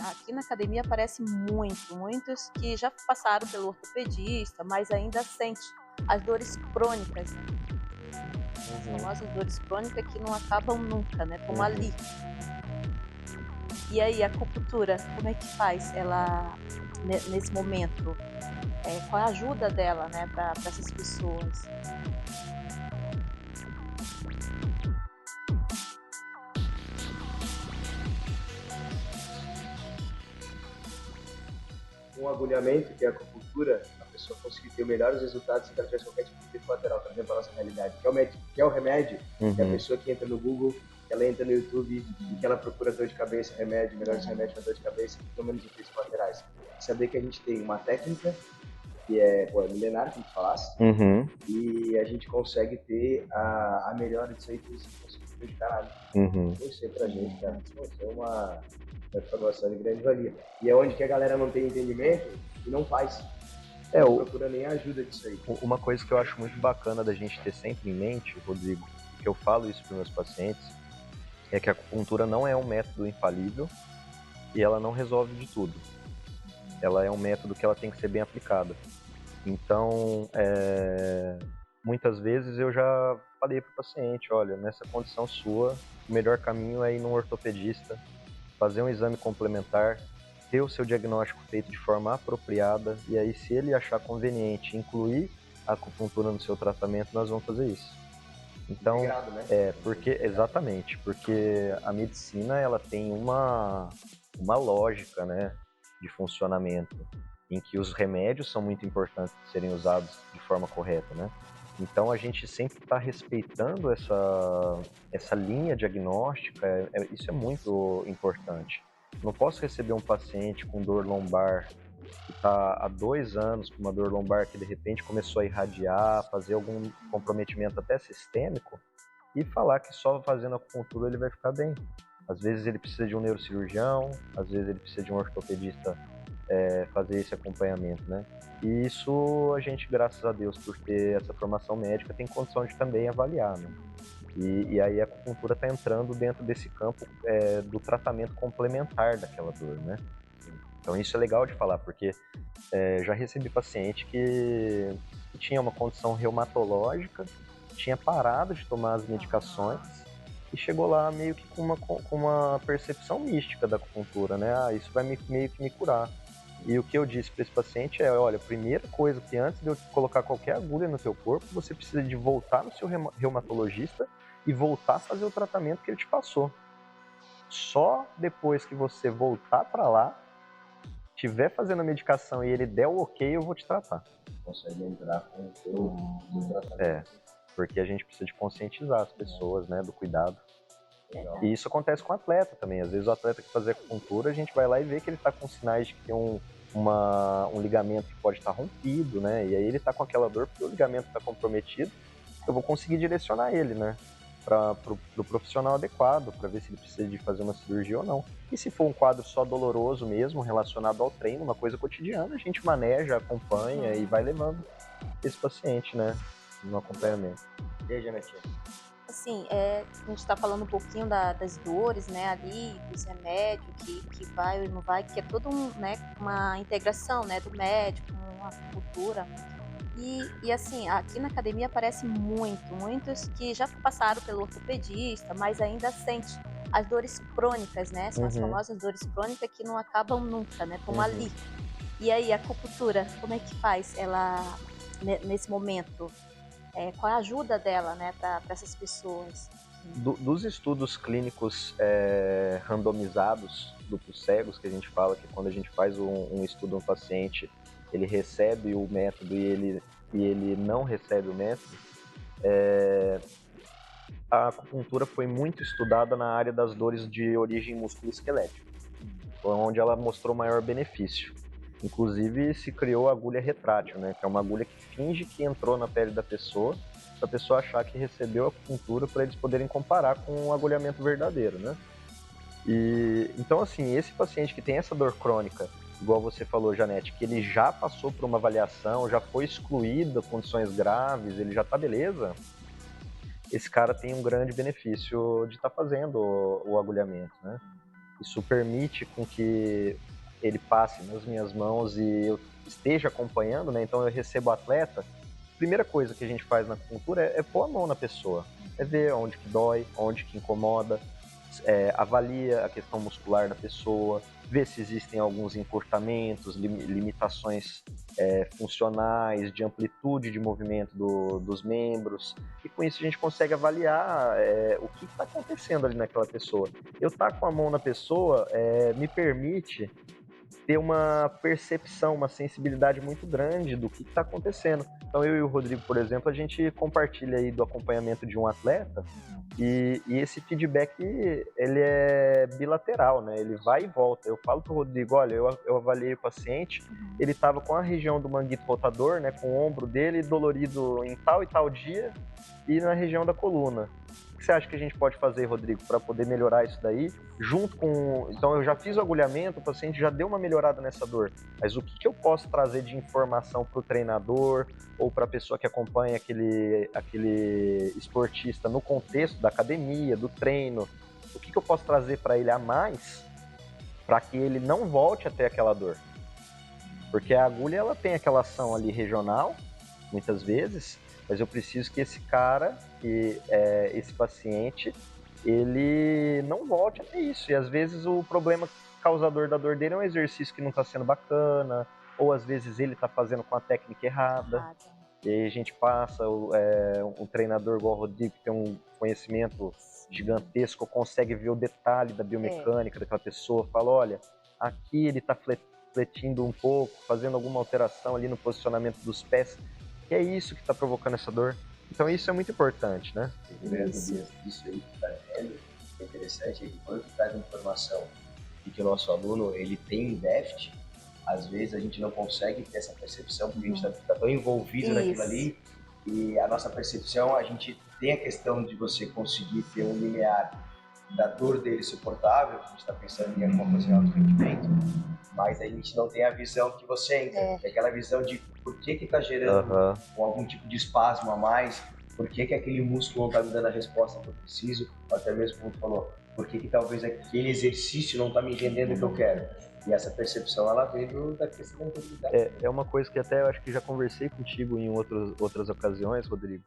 Aqui na academia aparece muitos que já passaram pelo ortopedista, mas ainda sente as dores crônicas, né? As Uhum, famosas dores crônicas que não acabam nunca, né? Estão uhum. ali. E aí, a acupuntura, como é que faz ela nesse momento? Qual é a ajuda dela, né, para essas pessoas? Com o agulhamento, que é a acupuntura, a pessoa conseguir ter melhores resultados se ela tivesse qualquer tipo de efeito colateral, trazendo para a nossa realidade, que é o remédio, que é a Uhum. pessoa que entra no Google, que ela entra no YouTube e que ela procura dor de cabeça, remédio, melhores remédios para dor de cabeça, pelo menos efeitos colaterais. Saber que a gente tem uma técnica que é milenar, como tu falasse, Uhum, e a gente consegue ter a melhora disso aí sem conseguir prejudicar nada. uhum. Isso aí pra gente, cara, isso é uma informação de grande valia. E é onde que a galera não tem entendimento e não faz. É, Não procura nem a ajuda disso aí. uma coisa que eu acho muito bacana da gente ter sempre em mente, Rodrigo, que eu falo isso para meus pacientes, é que a acupuntura não é um método infalível e ela não resolve de tudo. Ela é um método que ela tem que ser bem aplicada. Então, muitas vezes eu já falei para o paciente, olha, nessa condição sua, o melhor caminho é ir num ortopedista, fazer um exame complementar, ter o seu diagnóstico feito de forma apropriada, e aí se ele achar conveniente incluir a acupuntura no seu tratamento, nós vamos fazer isso. Então, Integrado, né? porque a medicina ela tem uma lógica, né, de funcionamento, em que os remédios são muito importantes de serem usados de forma correta, né? Então a gente sempre está respeitando essa linha diagnóstica, isso é muito importante. Não posso receber um paciente com dor lombar que está há 2 anos com uma dor lombar que de repente começou a irradiar, fazer algum comprometimento até sistêmico, e falar que só fazendo acupuntura ele vai ficar bem. Às vezes ele precisa de um neurocirurgião, às vezes ele precisa de um ortopedista fazer esse acompanhamento, né? E isso a gente, graças a Deus, por ter essa formação médica, tem condição de também avaliar, né? E aí a acupuntura está entrando dentro desse campo do tratamento complementar daquela dor, né? Então isso é legal de falar, porque já recebi paciente que tinha uma condição reumatológica, tinha parado de tomar as medicações e chegou lá meio que com uma percepção mística da acupuntura, né? Ah, isso vai meio que me curar. E o que eu disse para esse paciente é, olha, a primeira coisa que antes de eu colocar qualquer agulha no teu corpo, você precisa de voltar no seu reumatologista e voltar a fazer o tratamento que ele te passou. Só depois que você voltar para lá, estiver fazendo a medicação e ele der o ok, eu vou te tratar. Consegue entrar com o seu tratamento. Porque a gente precisa de conscientizar as pessoas, né, do cuidado. Legal. E isso acontece com o atleta também. Às vezes o atleta que fazer acupuntura, a gente vai lá e vê que ele está com sinais de que tem um ligamento que pode estar rompido, né? E aí ele está com aquela dor porque o ligamento está comprometido. Eu vou conseguir direcionar ele, né? Para o profissional adequado, para ver se ele precisa de fazer uma cirurgia ou não. E se for um quadro só doloroso mesmo, relacionado ao treino, uma coisa cotidiana, a gente maneja, acompanha e vai levando esse paciente, né, no acompanhamento. E aí, Janetinha? Assim, a gente está falando um pouquinho das dores, né, ali, dos remédios, que vai ou não vai, que é todo né, uma integração, né, do médico com a acupuntura. E assim, aqui na academia aparece muitos que já passaram pelo ortopedista, mas ainda sente as dores crônicas, né? São as Uhum, famosas dores crônicas que não acabam nunca, né? Estão uhum. ali. E aí, a acupuntura, como é que faz ela nesse momento? Qual é a ajuda dela, né, para essas pessoas? Dos estudos clínicos randomizados, duplos cegos, que a gente fala que quando a gente faz um estudo no paciente, ele recebe o método e ele não recebe o método, a acupuntura foi muito estudada na área das dores de origem musculoesquelética, onde ela mostrou maior benefício. Inclusive, se criou a agulha retrátil, né, que é uma agulha que finge que entrou na pele da pessoa, para a pessoa achar que recebeu a acupuntura, para eles poderem comparar com o agulhamento verdadeiro, né? E então, assim, esse paciente que tem essa dor crônica, igual você falou, Janete, que ele já passou por uma avaliação, já foi excluído, condições graves, ele já tá beleza, esse cara tem um grande benefício de estar fazendo o agulhamento, né? Isso permite com que ele passe nas minhas mãos e eu esteja acompanhando, né? Então eu recebo o atleta. A primeira coisa que a gente faz na acupuntura é pôr a mão na pessoa, é ver onde que dói, onde que incomoda, avalia a questão muscular da pessoa, vê se existem alguns encurtamentos, limitações funcionais, de amplitude de movimento dos membros, e com isso a gente consegue avaliar o que está acontecendo ali naquela pessoa. Eu estar com a mão na pessoa me permite ter uma percepção, uma sensibilidade muito grande do que está acontecendo. Então eu e o Rodrigo, por exemplo, a gente compartilha aí do acompanhamento de um atleta e esse feedback ele é bilateral, né? Ele vai e volta. Eu falo pro Rodrigo, olha, eu avaliei o paciente, ele estava com a região do manguito rotador, né, com o ombro dele dolorido em tal e tal dia e na região da coluna. O que você acha que a gente pode fazer, Rodrigo, para poder melhorar isso daí? Junto com. Então, eu já fiz o agulhamento, o paciente já deu uma melhorada nessa dor, mas o que eu posso trazer de informação para o treinador ou para a pessoa que acompanha aquele esportista no contexto da academia, do treino? O que eu posso trazer para ele a mais para que ele não volte a ter aquela dor? Porque a agulha ela tem aquela ação ali regional, muitas vezes, mas eu preciso que esse cara, esse paciente, ele não volte a ter isso. E às vezes o problema causador da dor dele é um exercício que não está sendo bacana, ou às vezes ele está fazendo com a técnica errada. E aí a gente passa, um treinador igual o Rodrigo, que tem um conhecimento gigantesco, consegue ver o detalhe da biomecânica daquela pessoa, fala, olha, aqui ele está fletindo um pouco, fazendo alguma alteração ali no posicionamento dos pés, e é isso que está provocando essa dor. Então isso é muito importante, né? Isso aí que está vendo, é interessante, é que quando tu traz informação de que o nosso aluno ele tem déficit, às vezes a gente não consegue ter essa percepção, porque a gente está tão envolvido naquilo ali, e a nossa percepção, a gente tem a questão de você conseguir ter um limiar da dor dele suportável, a gente está pensando em alguma coisa em alto rendimento, mas a gente não tem a visão que você entra, que é aquela visão de por que está gerando algum tipo de espasmo a mais, por que aquele músculo não está me dando a resposta que eu preciso, ou até mesmo como tu falou, por que talvez aquele exercício não está me rendendo o que eu quero. E essa percepção, ela vem da questão da mobilidade. É uma coisa que até eu acho que já conversei contigo em outras ocasiões, Rodrigo,